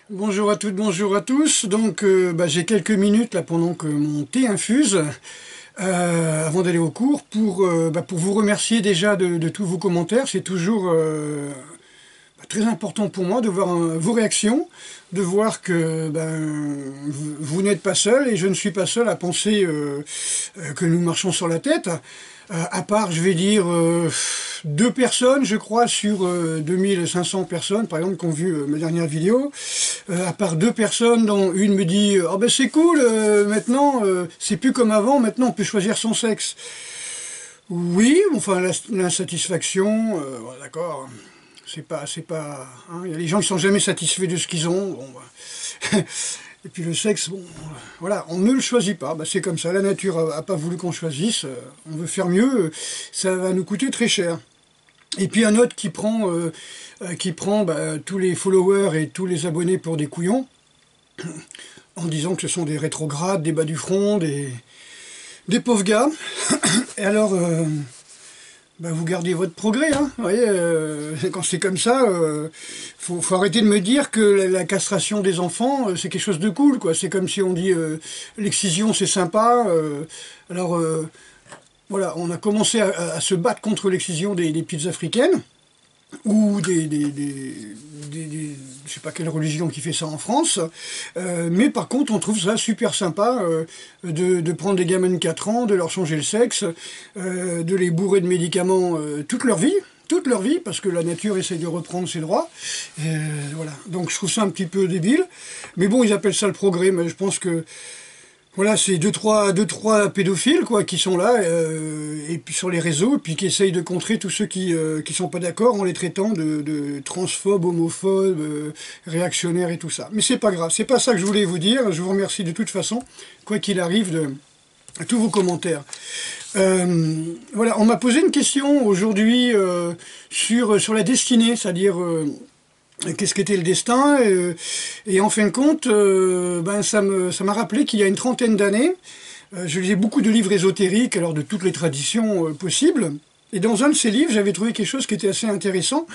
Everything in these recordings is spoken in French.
Bonjour à toutes, bonjour à tous. Donc, j'ai quelques minutes là pendant que mon thé infuse, avant d'aller au cours, pour vous remercier déjà de tous vos commentaires. C'est toujours très important pour moi de voir vos réactions, de voir que vous n'êtes pas seul et je ne suis pas seul à penser que nous marchons sur la tête. À part, je vais dire, 2 personnes, je crois, sur 2500 personnes, par exemple, qui ont vu ma dernière vidéo. À part 2 personnes, dont une me dit « Oh ben c'est cool, maintenant, c'est plus comme avant, maintenant on peut choisir son sexe. » Oui, enfin, l'insatisfaction, ouais, d'accord, c'est pas... hein, il y a des gens qui sont jamais satisfaits de ce qu'ils ont, bon, bah. Et puis le sexe, bon, voilà, on ne le choisit pas, c'est comme ça, la nature a pas voulu qu'on choisisse, on veut faire mieux, ça va nous coûter très cher. Et puis un autre qui prend tous les followers et tous les abonnés pour des couillons, en disant que ce sont des rétrogrades, des bas du front, des pauvres gars. Et alors, vous gardez votre progrès, hein, vous voyez, quand c'est comme ça, faut arrêter de me dire que la castration des enfants, c'est quelque chose de cool, quoi. C'est comme si on dit l'excision c'est sympa, voilà, on a commencé à se battre contre l'excision des petites africaines, ou je sais pas quelle religion qui fait ça en France, mais par contre on trouve ça super sympa de prendre des gamins de 4 ans, de leur changer le sexe, de les bourrer de médicaments toute leur vie, parce que la nature essaye de reprendre ses droits, voilà, donc je trouve ça un petit peu débile, mais bon, ils appellent ça le progrès, mais je pense que voilà, c'est deux trois pédophiles quoi qui sont là et puis sur les réseaux, puis qui essayent de contrer tous ceux qui sont pas d'accord en les traitant de transphobes, homophobes, réactionnaires et tout ça. Mais c'est pas grave, c'est pas ça que je voulais vous dire. Je vous remercie de toute façon, quoi qu'il arrive, de tous vos commentaires. Voilà, on m'a posé une question aujourd'hui sur la destinée, c'est-à-dire qu'est-ce qu'était le destin, et en fin de compte, ça m'a rappelé qu'il y a une trentaine d'années, je lisais beaucoup de livres ésotériques, alors de toutes les traditions possibles, et dans un de ces livres, j'avais trouvé quelque chose qui était assez intéressant.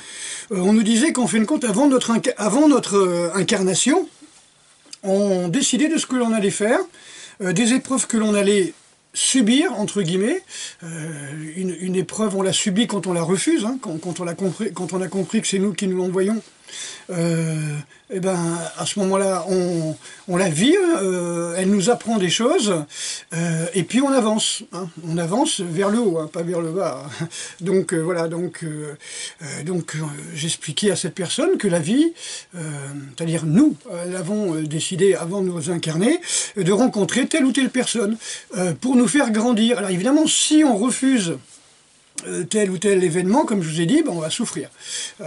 On nous disait qu'en fin de compte, avant notre incarnation, on décidait de ce que l'on allait faire, des épreuves que l'on allait subir, entre guillemets. Une épreuve, on la subit quand on la refuse, hein, quand on a compris que c'est nous qui nous l'envoyons. À ce moment-là, on la vit, elle nous apprend des choses, et puis on avance, hein, on avance vers le haut, hein, pas vers le bas. Donc voilà, j'expliquais à cette personne que la vie, c'est-à-dire nous, l'avons décidé avant de nous incarner, de rencontrer telle ou telle personne pour nous faire grandir. Alors évidemment, si on refuse tel ou tel événement, comme je vous ai dit, on va souffrir.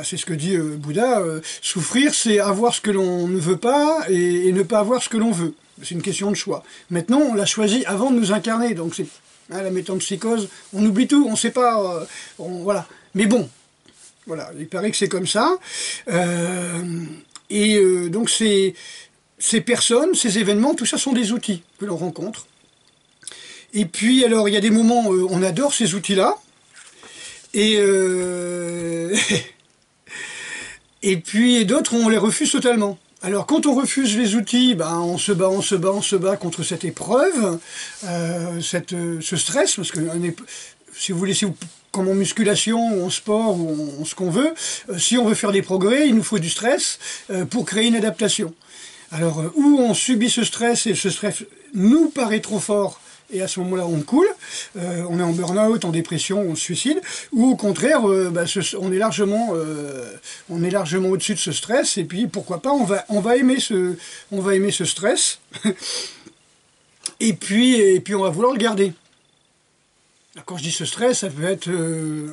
C'est ce que dit Bouddha, souffrir c'est avoir ce que l'on ne veut pas et ne pas avoir ce que l'on veut. C'est une question de choix. Maintenant, on l'a choisi avant de nous incarner, donc c'est la métempsychose, on oublie tout, on ne sait pas, voilà. Mais bon, voilà, il paraît que c'est comme ça. Donc ces personnes, ces événements, tout ça sont des outils que l'on rencontre. Et puis alors, il y a des moments où on adore ces outils-là, et puis d'autres, on les refuse totalement. Alors quand on refuse les outils, on se bat contre cette épreuve, ce stress, parce que si vous voulez, comme en musculation, ou en sport, ou en ce qu'on veut, si on veut faire des progrès, il nous faut du stress pour créer une adaptation. Alors où on subit ce stress, et ce stress nous paraît trop fort, et à ce moment-là on coule, on est en burn-out, en dépression, on se suicide, ou au contraire, on est largement au-dessus de ce stress, et puis pourquoi pas, on va aimer ce stress, et puis on va vouloir le garder. Alors, quand je dis ce stress, ça peut être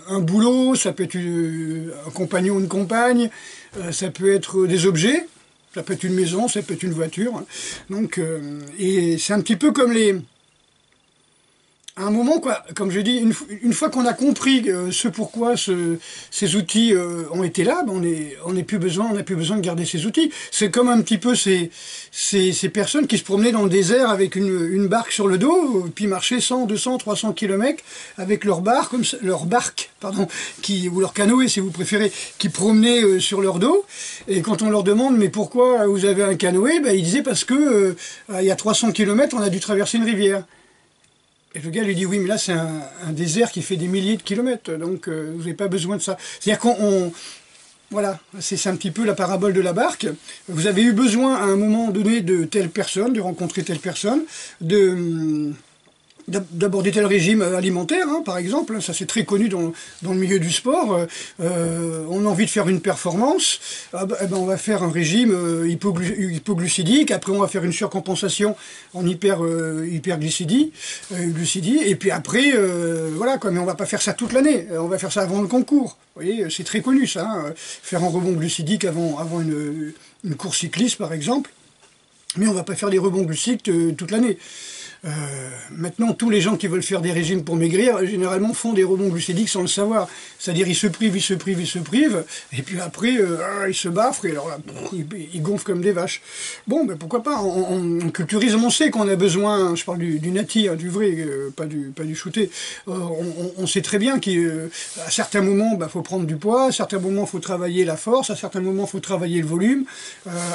un boulot, ça peut être un compagnon ou une compagne, ça peut être des objets, ça peut être une maison, ça peut être une voiture, hein. Donc, et c'est un petit peu comme À un moment, quoi, comme je dis, une fois qu'on a compris ce pourquoi ces outils ont été là, ben on n'a plus besoin de garder ces outils. C'est comme un petit peu ces personnes qui se promenaient dans le désert avec une barque sur le dos, puis marchaient 100, 200, 300 kilomètres avec leur barque, pardon, ou leur canoë si vous préférez, qui promenaient sur leur dos. Et quand on leur demande mais pourquoi vous avez un canoë, ben ils disaient parce que il y a 300 kilomètres, on a dû traverser une rivière. Et le gars lui dit, oui, mais là, c'est un désert qui fait des milliers de kilomètres, donc vous n'avez pas besoin de ça. C'est-à-dire voilà, c'est un petit peu la parabole de la barque. Vous avez eu besoin, à un moment donné, de telle personne, de rencontrer telle personne, d'aborder tel régime alimentaire, hein, par exemple, ça c'est très connu dans le milieu du sport. On a envie de faire une performance, eh ben on va faire un régime hypoglucidique, après on va faire une surcompensation en hyperglycémie, et puis après, voilà quoi, mais on va pas faire ça toute l'année, on va faire ça avant le concours. Vous voyez, c'est très connu ça, hein, faire un rebond glucidique avant une course cycliste par exemple, mais on va pas faire des rebonds glucidiques toute l'année. Maintenant, tous les gens qui veulent faire des régimes pour maigrir, généralement font des rebonds glucidiques sans le savoir. C'est-à-dire, ils se privent, et puis après, ils se baffrent, et alors là, ils gonflent comme des vaches. Bon, ben pourquoi pas, en culturisme, on sait qu'on a besoin, je parle du nati, hein, du vrai, pas du shooté, on sait très bien qu'à certains moments, il faut prendre du poids, à certains moments, il faut travailler la force, à certains moments, il faut travailler le volume,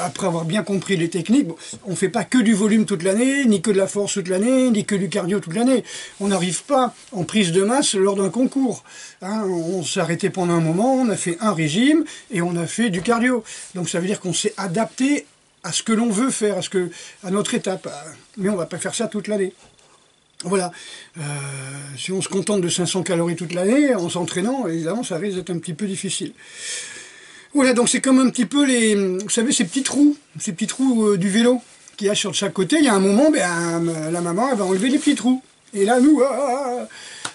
après avoir bien compris les techniques. Bon, on ne fait pas que du volume toute l'année, ni que de la force toute l'année, ni que du cardio toute l'année. On n'arrive pas en prise de masse lors d'un concours. Hein, on s'est arrêté pendant un moment, on a fait un régime et on a fait du cardio. Donc ça veut dire qu'on s'est adapté à ce que l'on veut faire, à notre étape. Mais on ne va pas faire ça toute l'année. Voilà. Si on se contente de 500 calories toute l'année, en s'entraînant, évidemment, ça risque d'être un petit peu difficile. Voilà, donc c'est comme un petit peu vous savez, ces petits trous du vélo qu'il y a sur chaque côté. Il y a un moment, la maman, elle va enlever les petits trous. Et là, nous,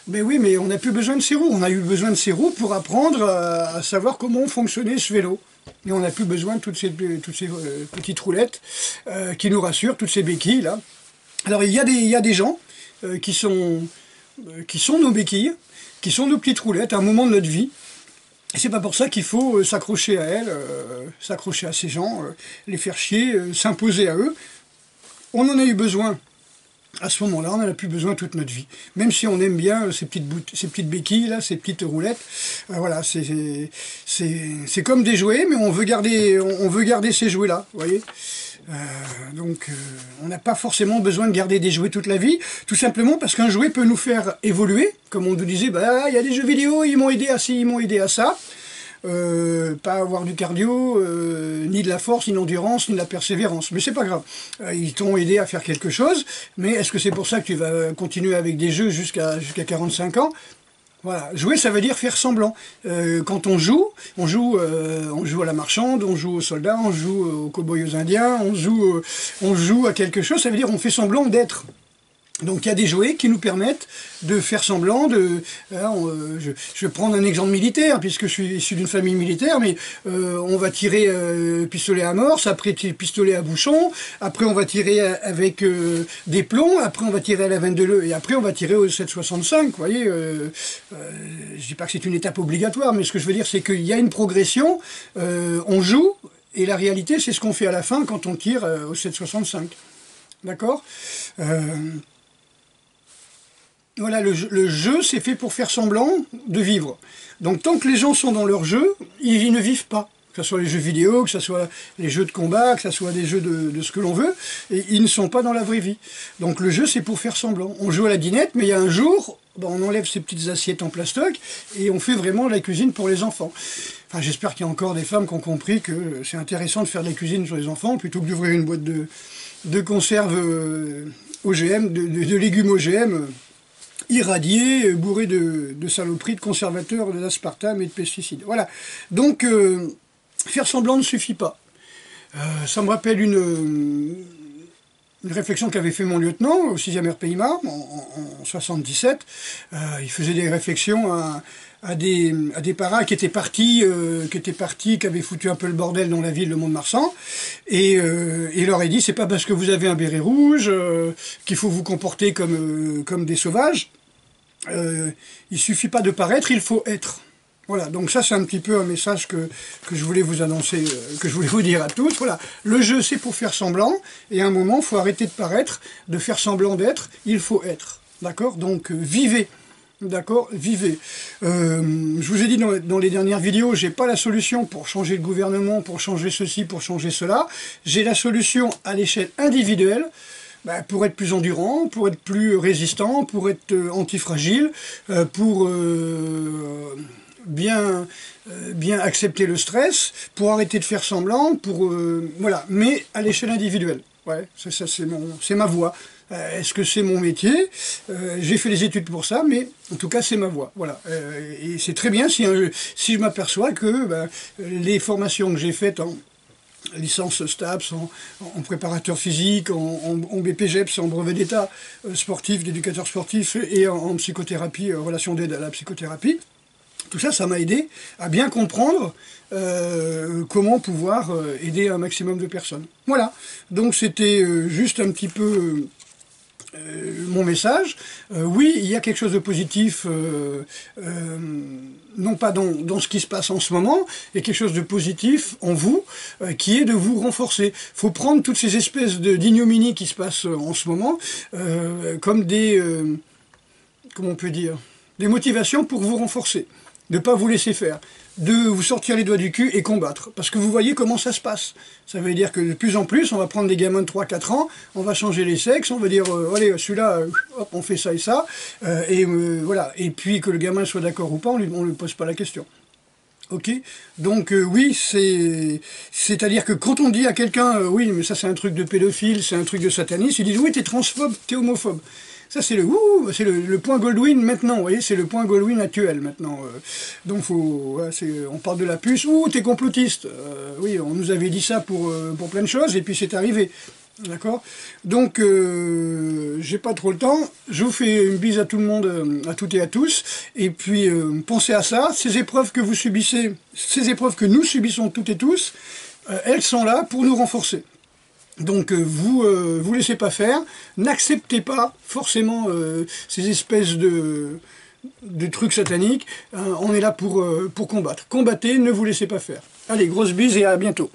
ben oui, mais on n'a plus besoin de ces roues. On a eu besoin de ces roues pour apprendre à savoir comment fonctionnait ce vélo. Et on n'a plus besoin de toutes ces petites roulettes qui nous rassurent, toutes ces béquilles là. Alors il y a des gens qui sont nos béquilles, qui sont nos petites roulettes à un moment de notre vie. Et c'est pas pour ça qu'il faut s'accrocher à elles, s'accrocher à ces gens, les faire chier, s'imposer à eux. On en a eu besoin à ce moment-là, on n'en a plus besoin toute notre vie. Même si on aime bien ces petites béquilles, là, ces petites roulettes, voilà, c'est comme des jouets, mais on veut garder ces jouets-là, vous voyez. Donc on n'a pas forcément besoin de garder des jouets toute la vie, tout simplement parce qu'un jouet peut nous faire évoluer, comme on nous disait, bah il y a des jeux vidéo, ils m'ont aidé à ci, ils m'ont aidé à ça. Pas avoir du cardio, ni de la force, ni de l'endurance, ni de la persévérance. Mais c'est pas grave. Ils t'ont aidé à faire quelque chose, mais est-ce que c'est pour ça que tu vas continuer avec des jeux jusqu'à 45 ans? Voilà, jouer ça veut dire faire semblant. Quand on joue à la marchande, on joue aux soldats, on joue aux cow-boys aux indiens, on joue à quelque chose, ça veut dire on fait semblant d'être. Donc il y a des jouets qui nous permettent de faire semblant je vais prendre un exemple militaire, puisque je suis issu d'une famille militaire, mais on va tirer pistolet à amorce, après pistolet à bouchon, après on va tirer avec des plombs, après on va tirer à la 22 et après on va tirer au 7,65, vous voyez. Je dis pas que c'est une étape obligatoire, mais ce que je veux dire c'est qu'il y a une progression, on joue, et la réalité c'est ce qu'on fait à la fin quand on tire au 7,65. D'accord. Voilà, le jeu, c'est fait pour faire semblant de vivre. Donc tant que les gens sont dans leur jeu, ils ne vivent pas. Que ce soit les jeux vidéo, que ce soit les jeux de combat, que ce soit des jeux de ce que l'on veut, et ils ne sont pas dans la vraie vie. Donc le jeu, c'est pour faire semblant. On joue à la dinette, mais il y a un jour, on enlève ces petites assiettes en plastoc, et on fait vraiment la cuisine pour les enfants. Enfin, j'espère qu'il y a encore des femmes qui ont compris que c'est intéressant de faire de la cuisine sur les enfants, plutôt que d'ouvrir une boîte de conserve OGM, de légumes OGM, irradié, bourré de saloperies, de conservateurs, d'aspartame et de pesticides. Voilà. Donc, faire semblant ne suffit pas. Ça me rappelle une réflexion qu'avait fait mon lieutenant au 6e RPIMA en 77. Il faisait des réflexions à des paras qui étaient partis, qui avaient foutu un peu le bordel dans la ville de Mont-de-Marsan, et il leur a dit, c'est pas parce que vous avez un béret rouge qu'il faut vous comporter comme des sauvages. il suffit pas de paraître, il faut être. Voilà, donc ça c'est un petit peu un message que je voulais vous annoncer, que je voulais vous dire à tous. Voilà, le jeu c'est pour faire semblant, et à un moment il faut arrêter de paraître, de faire semblant d'être, il faut être. D'accord? Donc vivez. D'accord? Vivez. Je vous ai dit dans les dernières vidéos, j'ai pas la solution pour changer le gouvernement, pour changer ceci, pour changer cela. J'ai la solution à l'échelle individuelle, pour être plus endurant, pour être plus résistant, pour être antifragile, pour bien accepter le stress, pour arrêter de faire semblant, pour voilà, mais à l'échelle individuelle. Ouais, ça c'est ma voie. Est-ce que c'est mon métier? J'ai fait les études pour ça, mais en tout cas c'est ma voie. Voilà. Et c'est très bien si je m'aperçois que les formations que j'ai faites en licence STAPS, en préparateur physique, en BPGEPS, en brevet d'état sportif, d'éducateur sportif et en psychothérapie, relation d'aide à la psychothérapie. Tout ça, ça m'a aidé à bien comprendre comment pouvoir aider un maximum de personnes. Voilà, donc c'était juste un petit peu mon message. Oui, il y a quelque chose de positif, non pas dans ce qui se passe en ce moment, il y a quelque chose de positif en vous, qui est de vous renforcer. Il faut prendre toutes ces espèces d'ignominies qui se passent en ce moment comme des, comment on peut dire, des motivations pour vous renforcer. De ne pas vous laisser faire, de vous sortir les doigts du cul et combattre. Parce que vous voyez comment ça se passe. Ça veut dire que de plus en plus, on va prendre des gamins de 3-4 ans, on va changer les sexes, on va dire, allez, celui-là, hop, on fait ça et ça, voilà. Et puis que le gamin soit d'accord ou pas, on ne lui pose pas la question. Ok, donc oui, c'est-à-dire que quand on dit à quelqu'un, oui, mais ça c'est un truc de pédophile, c'est un truc de sataniste, ils disent, oui, t'es transphobe, t'es homophobe. Ça, c'est le point Goldwyn maintenant, vous voyez, c'est le point Goldwyn actuel maintenant. Donc, on parle de la puce, t'es complotiste. Oui, on nous avait dit ça pour plein de choses, et puis c'est arrivé. D'accord? Donc, j'ai pas trop le temps. Je vous fais une bise à tout le monde, à toutes et à tous. Et puis, pensez à ça. Ces épreuves que vous subissez, ces épreuves que nous subissons toutes et tous, elles sont là pour nous renforcer. Donc vous laissez pas faire, n'acceptez pas forcément ces espèces de trucs sataniques, on est là pour combattre. Combattez, ne vous laissez pas faire. Allez, grosse bise et à bientôt.